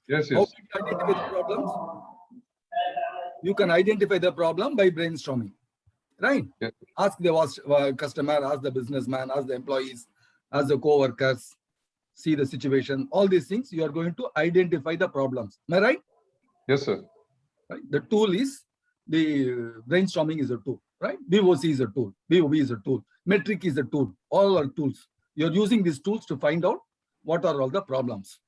Yes, How yes. do you identify the problems? You can identify the problem by brainstorming, right? Yes. Ask the customer, ask the businessman, ask the employees, ask the co-workers, see the situation. All these things, you are going to identify the problems. Am I right? Yes, sir. Right? The tool is, the brainstorming is a tool, right? BOC is a tool, BOB is a tool, metric is a tool. All are tools. You're using these tools to find out what are all the problems.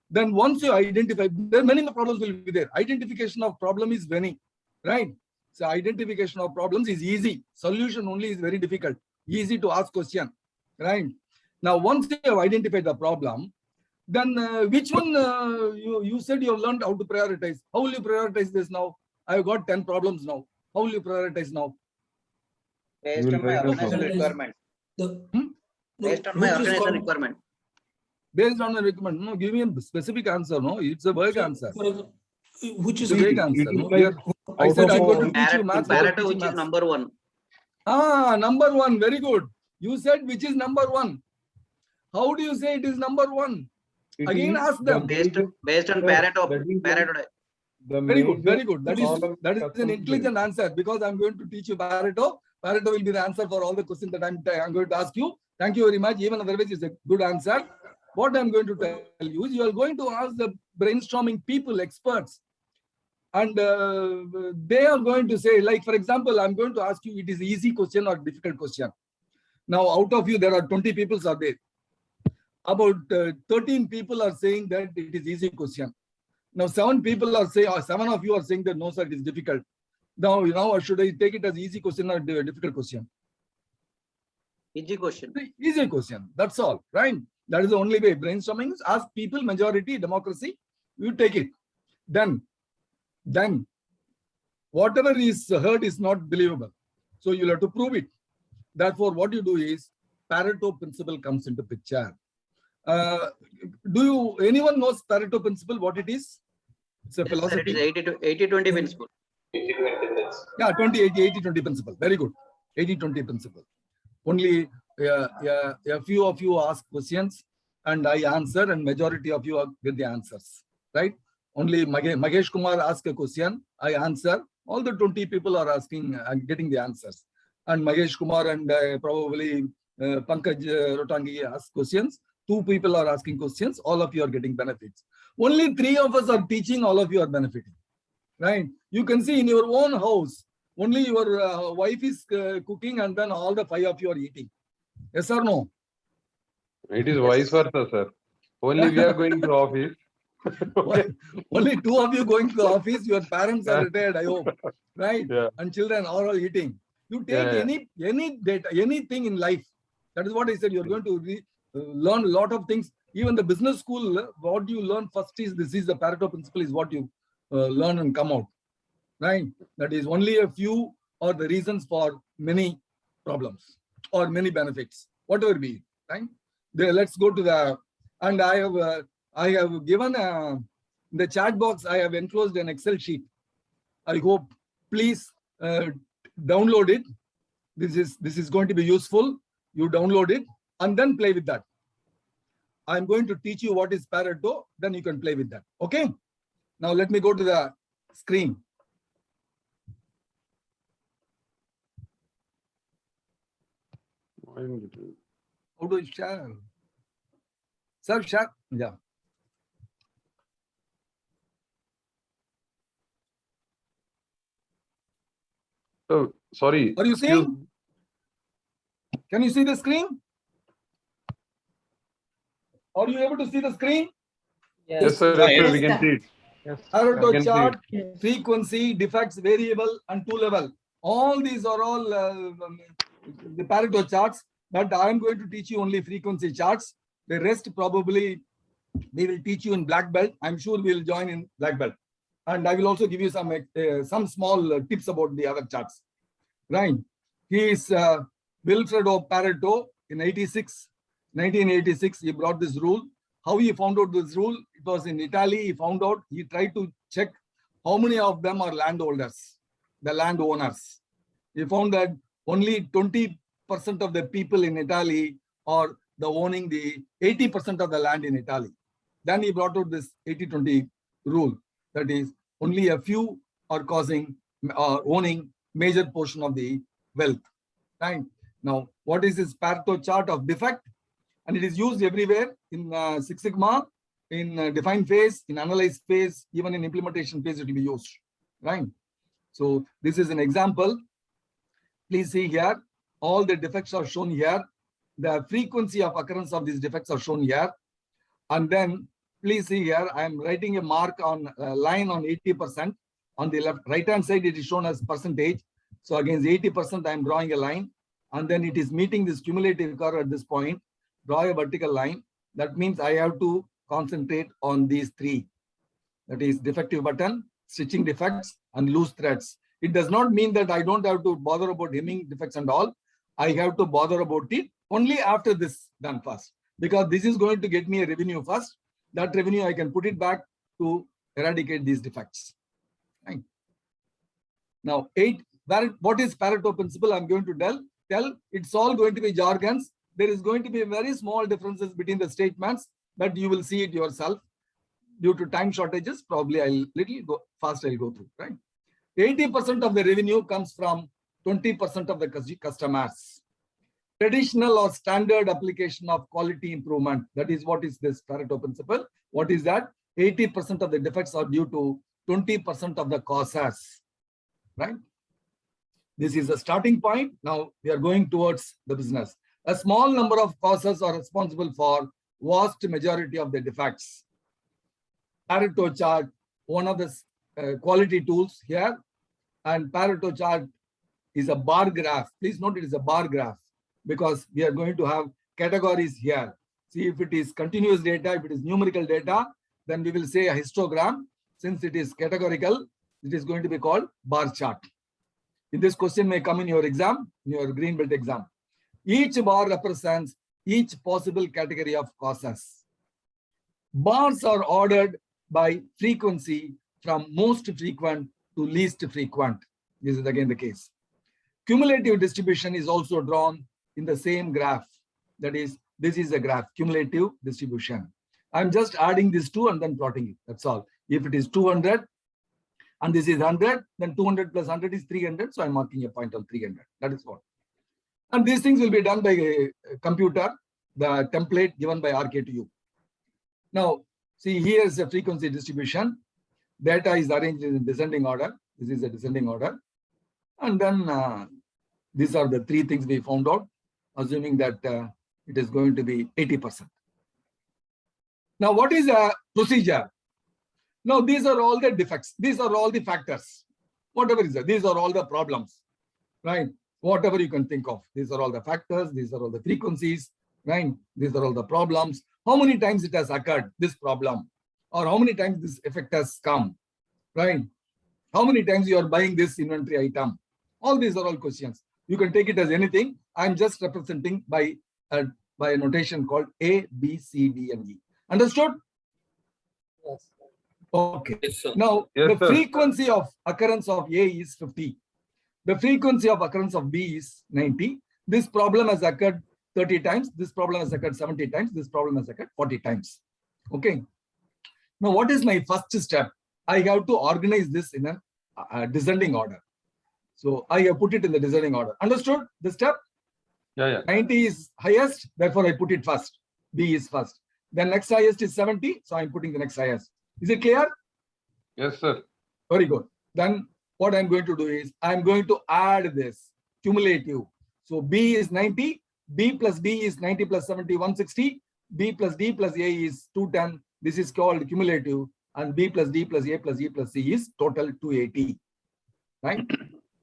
Then once you identify, there many problems will be there. Identification of problem is many, right? So identification of problems is easy. Solution only is very difficult. Easy to ask question, right? Now, once you have identified the problem, then which one you said you have learned how to prioritize. How will you prioritize this now? I have got 10 problems now. How will you prioritize now? Based on my organizational requirement. Based on my organizational requirement. Based on the requirement. No, give me a specific answer. No, it's a vague answer. Which is a vague answer. No? Here, I said I'm going to teach you maths. Pareto, which is number one. Number one. Very good. You said which is number one. How do you say it is number one? Again, ask them. Based on Pareto. Very good, very good. That is an intelligent answer, because I'm going to teach you Pareto. Pareto will be the answer for all the questions that I'm going to ask you. Thank you very much. Even otherwise, it's a good answer. What I'm going to tell you is, you are going to ask the brainstorming people, experts, and they are going to say, like, for example, I'm going to ask you, it is easy question or difficult question. Now, out of you, there are 20 people are there. About 13 people are saying that it is easy question. Now, 7 people are saying, or 7 of you are saying that no, sir, it is difficult. Now, should I take it as easy question or difficult question? Easy question. Easy question. That's all, right? That is the only way. Brainstorming is ask people, majority, democracy. You take it. Then, whatever is heard is not believable. So you'll have to prove it. Therefore, what you do is, Pareto principle comes into picture. Anyone knows Pareto principle, what it is? It's a philosophy. Sir, it is 80-20 principle. Yeah, 80-20 principle. Very good. 80-20 principle. Only a few of you ask questions and I answer, and majority of you get the answers, right? Only Mahesh Kumar ask a question, I answer. All the 20 people are asking and getting the answers. And Mahesh Kumar and probably Pankaj Rotangi ask questions. 2 people are asking questions. All of you are getting benefits. Only 3 of us are teaching. All of you are benefiting, right? You can see in your own house, only your wife is cooking, and then all the 5 of you are eating. Yes or no? It is vice versa, sir. Only we are going to office. Okay. Only 2 of you going to the office. Your parents are retired, I hope, right? Yeah. And children are all eating. You take any data, anything in life. That is what I said. You're going to learn a lot of things. Even the business school, what you learn first is, this is the Pareto principle, is what you learn and come out, right? That is only a few or the reasons for many problems or many benefits, whatever be it, right? Let's go to the, and I have given in the chat box, I have enclosed an Excel sheet. I hope, please download it. This is going to be useful. You download it and then play with that. I'm going to teach you what is Pareto, then you can play with that. Okay? Now let me go to the screen. How do I share? Sir, share. Yeah. Oh, sorry. Are you seeing? Can you see the screen? Are you able to see the screen? Yes, sir. Yes, sir. We can see it. Yes. Pareto chart, frequency, defects, variable, and 2 level. All these are all the Pareto charts, but I am going to teach you only frequency charts. The rest probably we will teach you in black belt. I'm sure we will join in black belt. And I will also give you some small tips about the other charts. Right? He is Vilfredo Pareto in 1986. He brought this rule. How he found out this rule? It was in Italy. He found out. He tried to check how many of them are landholders, the landowners. He found that only 20% of the people in Italy are owning the 80% of the land in Italy. Then he brought out this 80-20 rule. That is, only a few are causing or owning major portion of the wealth. Right? Now, what is this Pareto chart of defect? And it is used everywhere in Six Sigma, in define phase, in analyze phase, even in implementation phase, it will be used. Right? So this is an example. Please see here, all the defects are shown here. The frequency of occurrence of these defects are shown here. And then please see here, I am writing a mark on line on 80%. On the left, right-hand side, it is shown as percentage. So against 80%, I am drawing a line. And then it is meeting this cumulative curve at this point. Draw a vertical line. That means I have to concentrate on these three. That is defective button, stitching defects, and loose threads. It does not mean that I don't have to bother about hemming defects and all. I have to bother about it only after this done first, because this is going to get me a revenue first. That revenue, I can put it back to eradicate these defects. Right. Now, what is Pareto principle? I'm going to tell it's all going to be jargons. There is going to be very small differences between the statements, but you will see it yourself. Due to time shortages, probably I'll go through, right? 80% of the revenue comes from 20% of the customers. Traditional or standard application of quality improvement. That is what is this Pareto principle. What is that? 80% of the defects are due to 20% of the causes, right? This is the starting point. Now we are going towards the business. A small number of causes are responsible for vast majority of the defects. Pareto chart, one of the quality tools here, and Pareto chart is a bar graph. Please note it is a bar graph because we are going to have categories here. See, if it is continuous data, if it is numerical data, then we will say a histogram. Since it is categorical, it is going to be called bar chart. If this question may come in your exam, in your green belt exam. Each bar represents each possible category of causes. Bars are ordered by frequency from most frequent to least frequent. This is again the case. Cumulative distribution is also drawn in the same graph. That is, this is a graph, cumulative distribution. I'm just adding these two and then plotting it. That's all. If it is 200 and this is 100, then 200 plus 100 is 300. So I'm marking a point on 300. That is what. And these things will be done by a computer, the template given by RK2U. Now, see, here is a frequency distribution. Data is arranged in descending order. This is a descending order. And then these are the three things we found out, assuming that it is going to be 80%. Now, what is a procedure? Now, these are all the defects. These are all the factors. Whatever is that, these are all the problems, right? Whatever you can think of. These are all the factors. These are all the frequencies, right? These are all the problems. How many times it has occurred, this problem? Or how many times this effect has come, right? How many times you are buying this inventory item? All these are all questions. You can take it as anything. I'm just representing by a notation called A, B, C, D, and E. Understood? Yes. Okay. Yes, sir. Now, Yes, the sir. frequency of occurrence of A is 50. The frequency of occurrence of B is 90. This problem has occurred 30 times. This problem has occurred 70 times. This problem has occurred 40 times. Okay. Now, what is my first step? I have to organize this in a descending order. So I have put it in the descending order. Understood the step? Yeah. 90 is highest, therefore I put it first. B is first. Then next highest is 70, so I'm putting the next highest. Is it clear? Yes, sir. Very good. Then what I'm going to do is I'm going to add this cumulative. So B is 90, B plus D is 90 plus 70, 160. B plus D plus A is 210. This is called cumulative. And B plus D plus A plus E plus C is total 280. Right?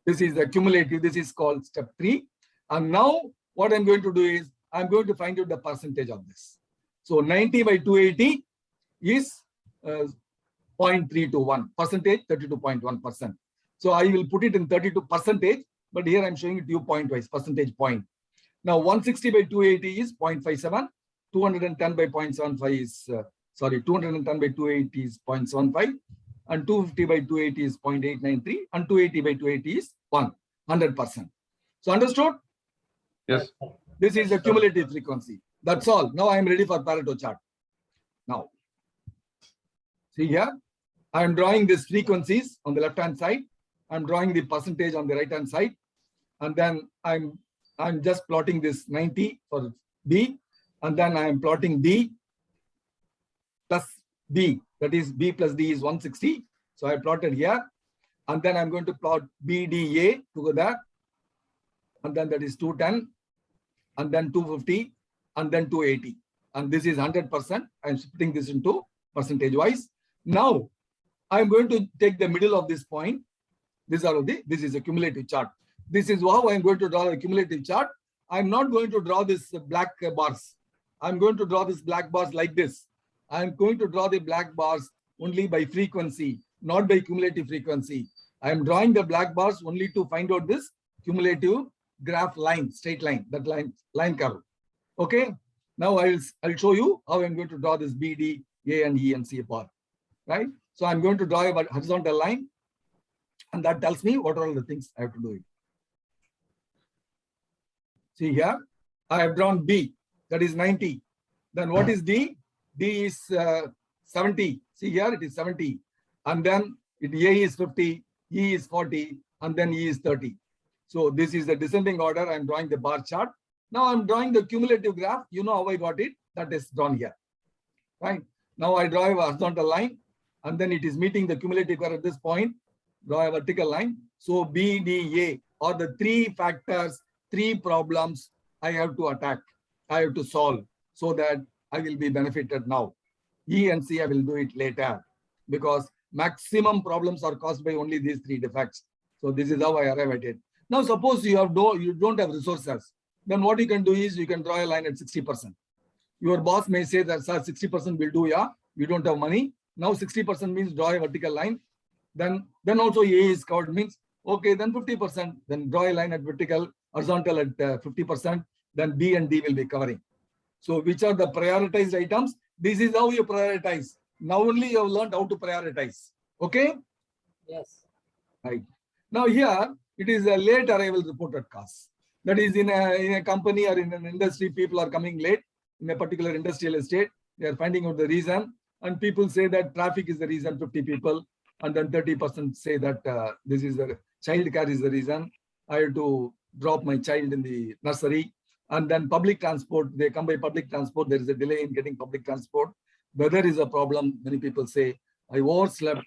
This is the cumulative. This is called step 3. And now what I'm going to do is I'm going to find out the percentage of this. So 90 by 280 is 0.321 percentage, 32.1%. So I will put it in 32 percentage, but here I'm showing it to you point wise, percentage point. Now 160 by 280 is 0.57, 210 by 0.75 is 210 by 280 is 0.75, and 250 by 280 is 0.893, and 280 by 280 is 100%. So understood? Yes. This is the cumulative frequency. That's all. Now I am ready for Pareto chart. Now, see here, I'm drawing these frequencies on the left-hand side. I'm drawing the percentage on the right-hand side. And then I'm just plotting this 90 for B. And then I'm plotting D plus B. That is B plus D is 160. So I plotted here. And then I'm going to plot BDA together. And then that is 210. And then 250. And then 280. And this is 100%. I'm splitting this into percentage wise. Now, I'm going to take the middle of this point. This is a cumulative chart. This is how I'm going to draw a cumulative chart. I'm not going to draw this black bars. I'm going to draw this black bars like this. I'm going to draw the black bars only by frequency, not by cumulative frequency. I'm drawing the black bars only to find out this cumulative graph line, straight line, that line curve. Okay. Now I'll show you how I'm going to draw this B, D, A, and E, and C bar. Right. So I'm going to draw a horizontal line, and that tells me what are all the things I have to do. See here, I have drawn B, that is 90. Then what is D? D is 70. See here, it is 70. And then A is 50, E is 40, and then E is 30. So this is the descending order. I'm drawing the bar chart. Now I'm drawing the cumulative graph. You know how I got it. That is drawn here. Right. Now I draw a horizontal line, and then it is meeting the cumulative curve at this point. Draw a vertical line. So B, D, A are the three factors, three problems I have to attack. I have to solve so that I will be benefited now. E and C I will do it later, because maximum problems are caused by only these three defects. So this is how I arrive at it. Now suppose you don't have resources. Then what you can do is you can draw a line at 60%. Your boss may say that, sir, 60% will do, yeah, you don't have money. Now 60% means draw a vertical line. Then also A is covered, means, okay, then 50%, then draw a line at vertical, horizontal at 50%, then B and D will be covering. So which are the prioritized items? This is how you prioritize. Now only you have learned how to prioritize. Okay? Yes. Right. Now here, it is a late arrival reported cost. That is in a company or in an industry, people are coming late in a particular industrial estate. They are finding out the reason. And people say that traffic is the reason, 50 people. And then 30% say that this is the child care is the reason. I have to drop my child in the nursery. And then public transport, they come by public transport. There is a delay in getting public transport. Weather is a problem. Many people say, I overslept.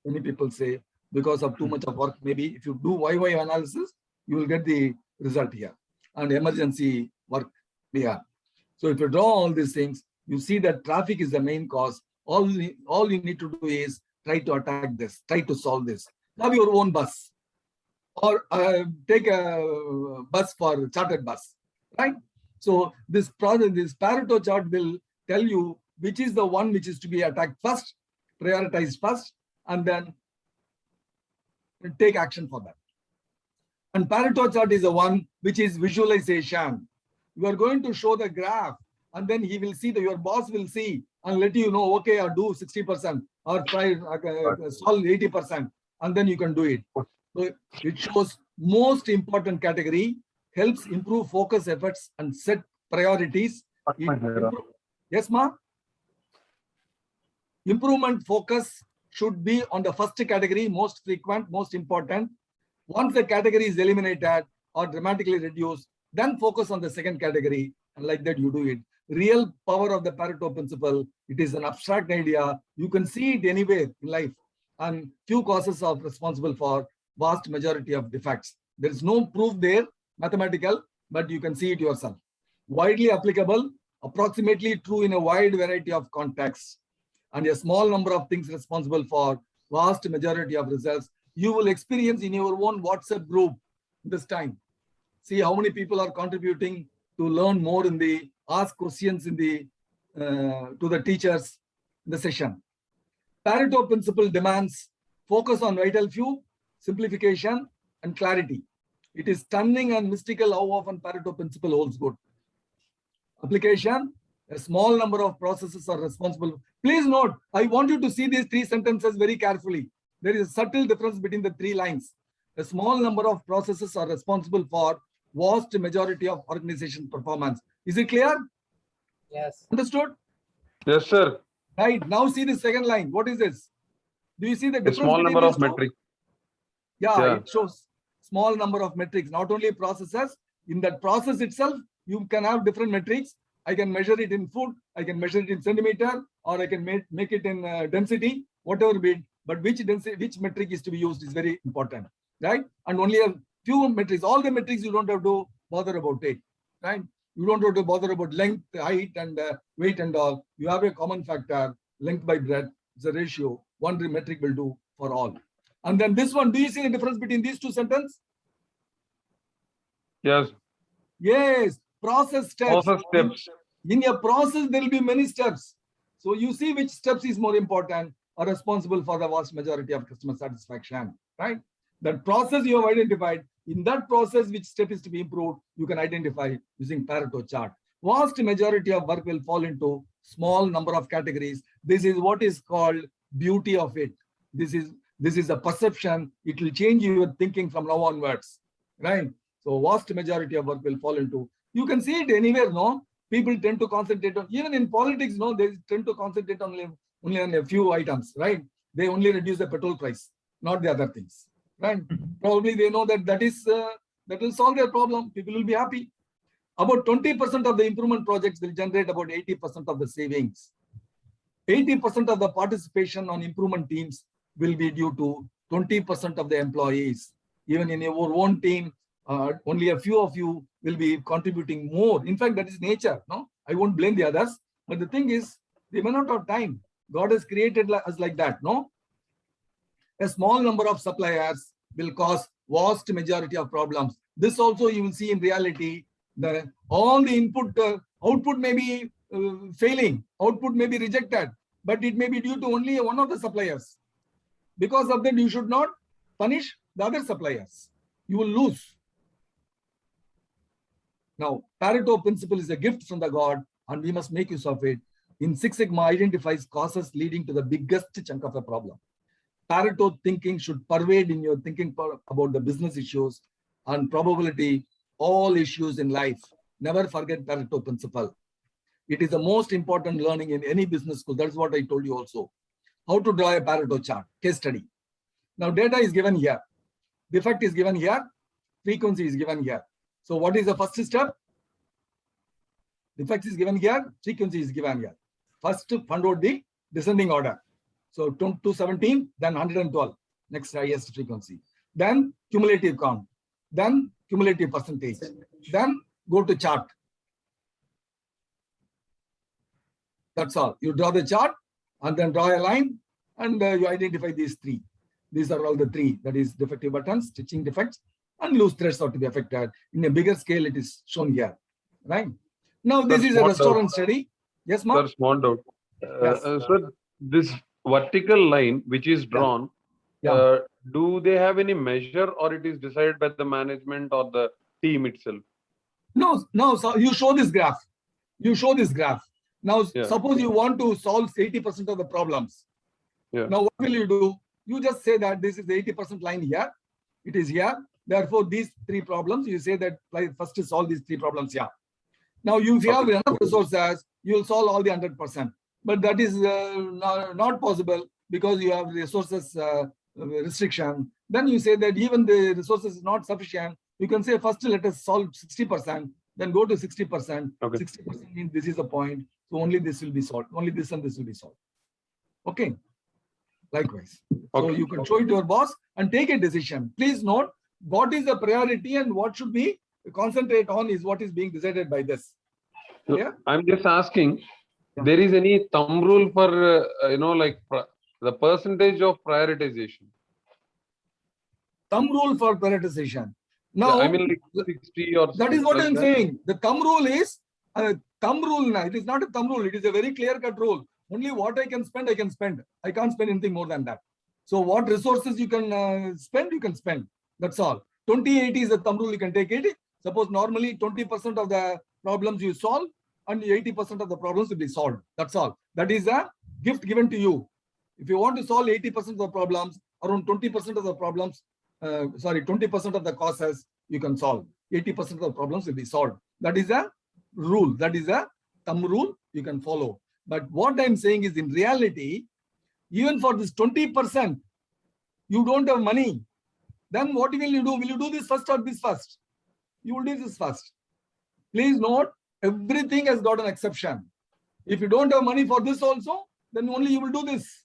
Many people say, because of too much of work. Maybe if you do YY analysis, you will get the result here. And emergency work here. So if you draw all these things, you see that traffic is the main cause. All you need to do is try to attack this, try to solve this. Have your own bus, or take a bus for chartered bus, right? So this Pareto chart will tell you which is the one which is to be attacked first, prioritized first, and then take action for that. And Pareto chart is the one which is visualization. You are going to show the graph, and then he will see that your boss will see and let you know, okay, or do 60% or try solve 80%, and then you can do it. So it shows most important category, helps improve focus efforts and set priorities. Yes, ma? Improvement focus should be on the first category, most frequent, most important. Once the category is eliminated or dramatically reduced, then focus on the second category, and like that you do it. Real power of the Pareto principle, it is an abstract idea. You can see it anywhere in life, and few causes are responsible for vast majority of defects. There is no proof there, mathematical, but you can see it yourself. Widely applicable, approximately true in a wide variety of contexts, and a small number of things responsible for vast majority of results. You will experience in your own WhatsApp group this time. See how many people are contributing to learn more in the ask questions in the to the teachers in the session. Pareto principle demands focus on vital few, simplification, and clarity. It is stunning and mystical how often Pareto principle holds good. Application: a small number of processes are responsible. Please note, I want you to see these three sentences very carefully. There is a subtle difference between the three lines. A small number of processes are responsible for vast majority of organization performance. Is it clear? Yes. Understood? Yes, sir. Right. Now see the second line. What is this? Do you see the A difference? small between number these of two? metrics. Yeah, Yeah. it shows small number of metrics, not only processes. In that process itself, you can have different metrics. I can measure it in foot, I can measure it in centimeter, or I can make it in density, whatever bit. But which density, which metric is to be used is very important, right? And only a few metrics, all the metrics you don't have to bother about it, right? You don't have to bother about length, height, and weight and all. You have a common factor, length by breadth. It's a ratio. One metric will do for all. And then this one, do you see the difference between these two sentences? Yes. Yes, process steps. Process steps. In a process, there will be many steps. So you see which steps is more important or responsible for the vast majority of customer satisfaction, right? That process you have identified. In that process, which step is to be improved, you can identify using Pareto chart. Vast majority of work will fall into small number of categories. This is what is called beauty of it. This is a perception. It will change your thinking from now onwards, right? So vast majority of work will fall into. You can see it anywhere, no? People tend to concentrate on, even in politics, no, they tend to concentrate only on a few items, right? They only reduce the petrol price, not the other things, right? Probably they know that that will solve their problem. People will be happy. About 20% of the improvement projects will generate about 80% of the savings. 80% of the participation on improvement teams will be due to 20% of the employees. Even in your own team, only a few of you will be contributing more. In fact, that is nature. No, I won't blame the others. But the thing is, they may not have time. God has created us like that. No, a small number of suppliers will cause vast majority of problems. This also you will see in reality. All the output may be failing. Output may be rejected, but it may be due to only one of the suppliers. Because of that, you should not punish the other suppliers. You will lose. Now, Pareto principle is a gift from the God, and we must make use of it. In Six Sigma identifies causes leading to the biggest chunk of a problem. Pareto thinking should pervade in your thinking about the business issues and probability, all issues in life. Never forget Pareto principle. It is the most important learning in any business school. That's what I told you also. How to draw a Pareto chart, case study. Now, data is given here. Defect is given here. Frequency is given here. So what is the first step? Defect is given here. Frequency is given here. First, find out the descending order. So 217, then 112. Next highest frequency. Then cumulative count. Then cumulative percentage. Then go to chart. That's all. You draw the chart and then draw a line and you identify these three. These are all the three. That is defective buttons, stitching defects, and loose threads are to be affected. In a bigger scale, it is shown here. Right? Now, this is a restaurant study. Yes, ma'am? Sir, small doubt. Yes. Sir, this vertical line which is drawn, do they have any measure or it is decided by the management or the team itself? No. So you show this graph. Now, suppose you want to solve 80% of the problems. Yeah. Now, what will you do? You just say that this is the 80% line here. It is here. Therefore, these three problems, you say that first to solve these three problems here. Now, if you have enough resources, you will solve all the 100%. But that is not possible because you have resources restriction. Then you say that even the resources is not sufficient. You can say first let us solve 60%, then go to 60%. Okay. 60% means this is the point. So only this will be solved. Only this and this will be solved. Okay. Likewise. So you can show it to your boss and take a decision. Please note what is the priority and what should be concentrate on is what is being decided by this. So Yeah. I'm just asking, there is any thumb rule for, the percentage of prioritization? Thumb rule for prioritization. Now, I mean, like 60 or that is what like I'm that. saying. The thumb rule is thumb rule. Now, it is not a thumb rule. It is a very clear-cut rule. Only what I can spend, I can spend. I can't spend anything more than that. So what resources you can spend, you can spend. That's all. 20/80 is a thumb rule. You can take it. Suppose normally 20% of the problems you solve and 80% of the problems will be solved. That's all. That is a gift given to you. If you want to solve 80% of the problems, around 20% of the problems, 20% of the causes you can solve. 80% of the problems will be solved. That is a rule. That is a thumb rule you can follow. But what I'm saying is in reality, even for this 20%, you don't have money. Then what will you do? Will you do this first or this first? You will do this first. Please note, everything has got an exception. If you don't have money for this also, then only you will do this.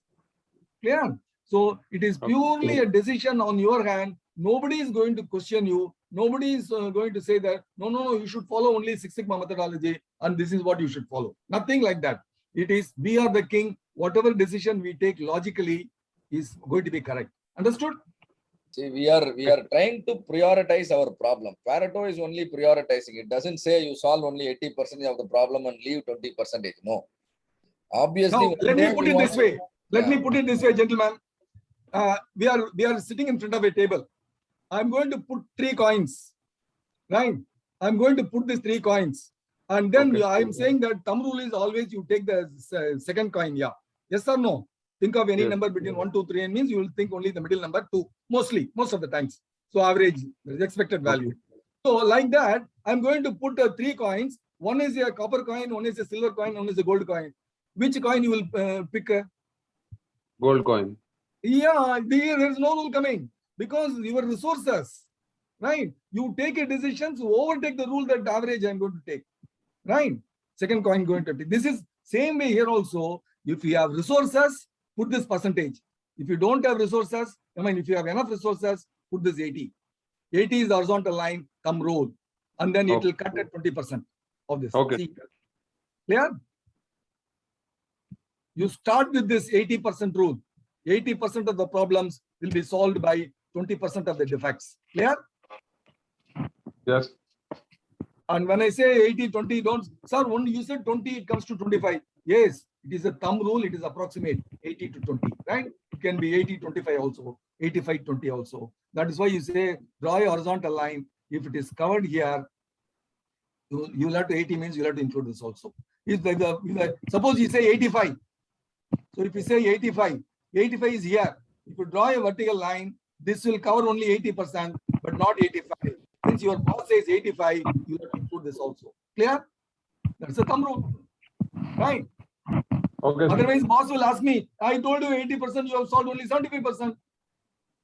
Clear? So it is purely a decision on your hand. Nobody is going to question you. Nobody is going to say that, no, you should follow only Six Sigma methodology and this is what you should follow. Nothing like that. It is, we are the king. Whatever decision we take logically is going to be correct. Understood? See, we are trying to prioritize our problem. Pareto is only prioritizing. It doesn't say you solve only 80% of the problem and leave 20%. No. Obviously, now, let me put it this way. Let me put it this way, gentlemen. We are sitting in front of a table. I'm going to put 3 coins, right? I'm going to put these 3 coins. And then I'm saying that thumb rule is always you take the second coin. Yeah. Yes or no? Think of any number between 1, 2, 3 and means you will think only the middle number 2. Most of the times. So average, there is expected value. So like that, I'm going to put 3 coins. One is a copper coin, one is a silver coin, one is a gold coin. Which coin you will pick? Gold coin. Yeah, there is no rule coming because your resources, right? You take a decision to overtake the rule that average I'm going to take, right? Second coin going to take. This is same way here also. If you have resources, put this percentage. If you don't have resources, if you have enough resources, put this 80. 80 is the horizontal line, thumb rule. And then it will cut at 20% of this. Okay. See, clear? You start with this 80% rule. 80% of the problems will be solved by 20% of the defects. Clear? Yes. And when I say 80, 20, don't, sir, when you said 20, it comes to 25. Yes, it is a thumb rule. It is approximate 80 to 20, right? It can be 80, 25 also, 85, 20 also. That is why you say draw a horizontal line. If it is covered here, you will have to 80 means you will have to include this also. If suppose you say 85. So if you say 85, 85 is here. If you draw a vertical line, this will cover only 80%, but not 85. Since your boss says 85, you have to include this also. Clear? That's a thumb rule. Right? Okay. Otherwise, boss will ask me, I told you 80%, you have solved only 75%.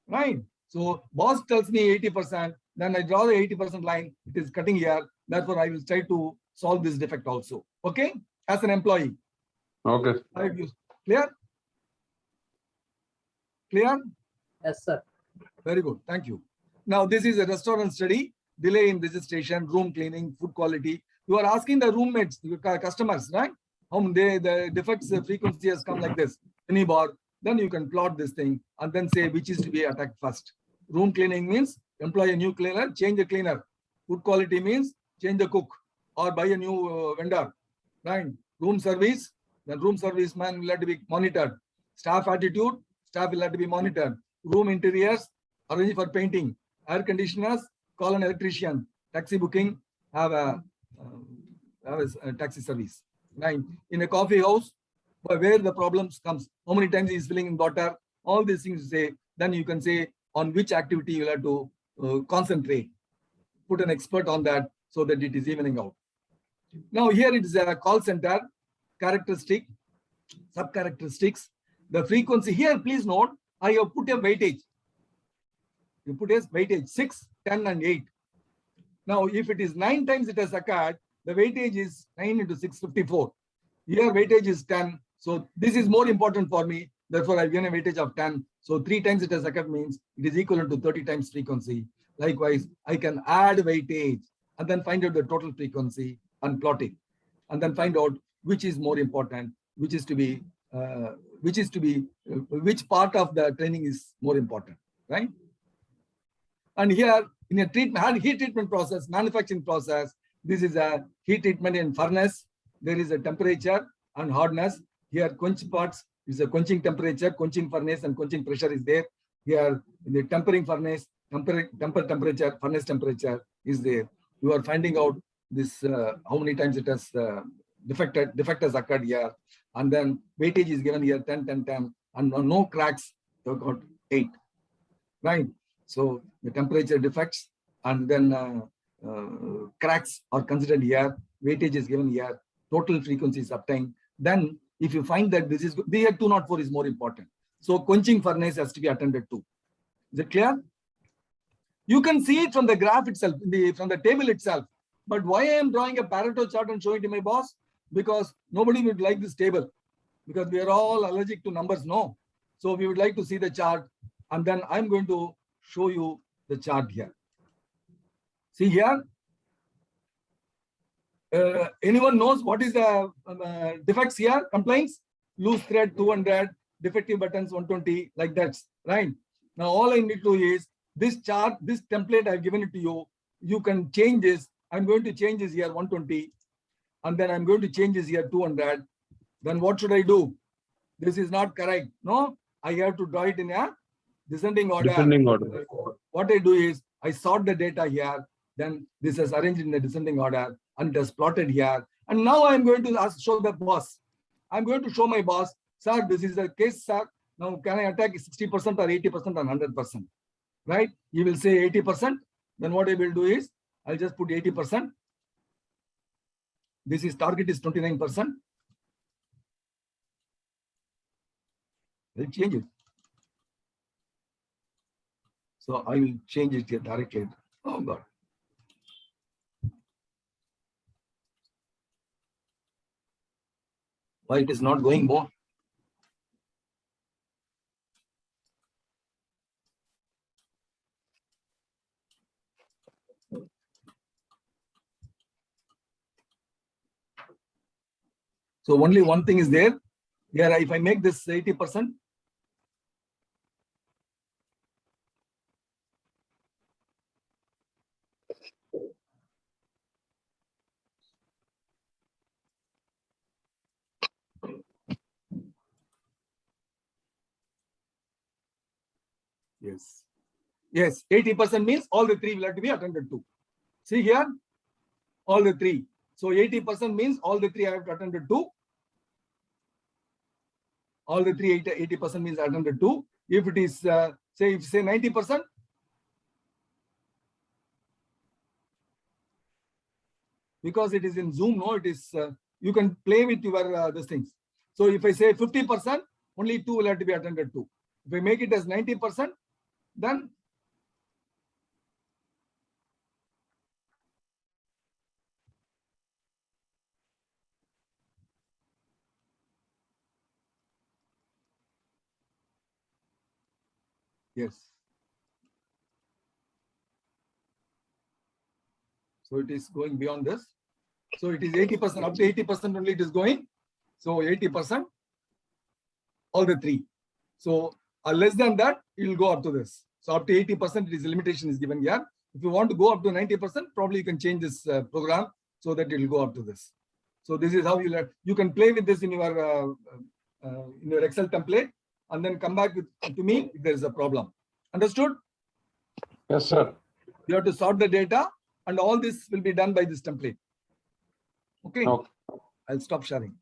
Right? So boss tells me 80%, then I draw the 80% line, it is cutting here. Therefore, I will try to solve this defect also. Okay? As an employee. Okay. Clear? Clear? Yes, sir. Very good. Thank you. Now, this is a restaurant study, delay in registration, room cleaning, food quality. You are asking the roommates, your customers, right? The defects frequency has come like this. Any bar, then you can plot this thing and then say which is to be attacked first. Room cleaning means employ a new cleaner, change the cleaner. Food quality means change the cook or buy a new vendor. Right? Room service, then room service man will have to be monitored. Staff attitude, staff will have to be monitored. Room interiors, arrange for painting. Air conditioners, call an electrician. Taxi booking, have a taxi service. Right? In a coffee house, where the problems comes, how many times he is filling in water, all these things you say, then you can say on which activity you have to concentrate. Put an expert on that so that it is evening out. Now here it is a call center, characteristic, sub-characteristics. The frequency here, please note, I have put a weightage. You put as weightage 6, 10 and 8. Now if it is 9 times it has occurred, the weightage is 9 into 6, 54. Here weightage is 10. So this is more important for me. Therefore, I've given a weightage of 10. So 3 times it has occurred means it is equivalent to 30 times frequency. Likewise, I can add weightage and then find out the total frequency and plot it. And then find out which is more important, which part of the training is more important, right? And here in a heat treatment process, manufacturing process, this is a heat treatment in furnace. There is a temperature and hardness. Here quench parts is a quenching temperature, quenching furnace and quenching pressure is there. Here in the tempering furnace, temperature, furnace temperature is there. You are finding out this how many times it has defect has occurred here. And then weightage is given here 10, 10, 10 and no cracks, you got 8. Right? So the temperature defects and then cracks are considered here. Weightage is given here. Total frequency is obtained. Then If you find that this is good, here 204 is more important. So quenching furnace has to be attended to. Is it clear? You can see it from the graph itself, from the table itself. But why I am drawing a Pareto chart and showing it to my boss? Because nobody would like this table. Because we are all allergic to numbers, no. So we would like to see the chart. And then I'm going to show you the chart here. See here. Anyone knows what is the defects here? Complaints? Loose thread 200, defective buttons 120, like that, right? Now all I need to do is this chart, this template I've given it to you. You can change this. I'm going to change this here 120, and then I'm going to change this here 200. Then what should I do? This is not correct. No, I have to draw it in a descending order. Descending order. What I do is I sort the data here. Then this is arranged in the descending order and it is plotted here. And now I'm going to show the boss. I'm going to show my boss, sir, this is the case, sir. Now can I attack 60% or 80% or 100%? Right? He will say 80%. Then what I will do is I'll just put 80%. This is target is 29%. I'll change it. So I will change it here directly. Oh God. Why it is not going more? So only one thing is there. Here, if I make this 80%, yes. Yes, 80% means all the three will have to be attended to. See here, all the three. So 80% means all the three I have to attended to. All the three 80% means attended to. If it is, say 90%, because it is in Zoom, no, it is, you can play with your these things. So if I say 50%, only 2 will have to be attended to. If I make it as 90%, then yes. So it is going beyond this. So it is 80%, up to 80% only it is going. So 80%, all the three. So less than that, it will go up to this. So up to 80%, it is limitation is given here. If you want to go up to 90%, probably you can change this program so that it will go up to this. So this is how you can play with this in your Excel template and then come back to me if there is a problem. Understood? Yes, sir. You have to sort the data and all this will be done by this template. Okay. Okay. I'll stop sharing.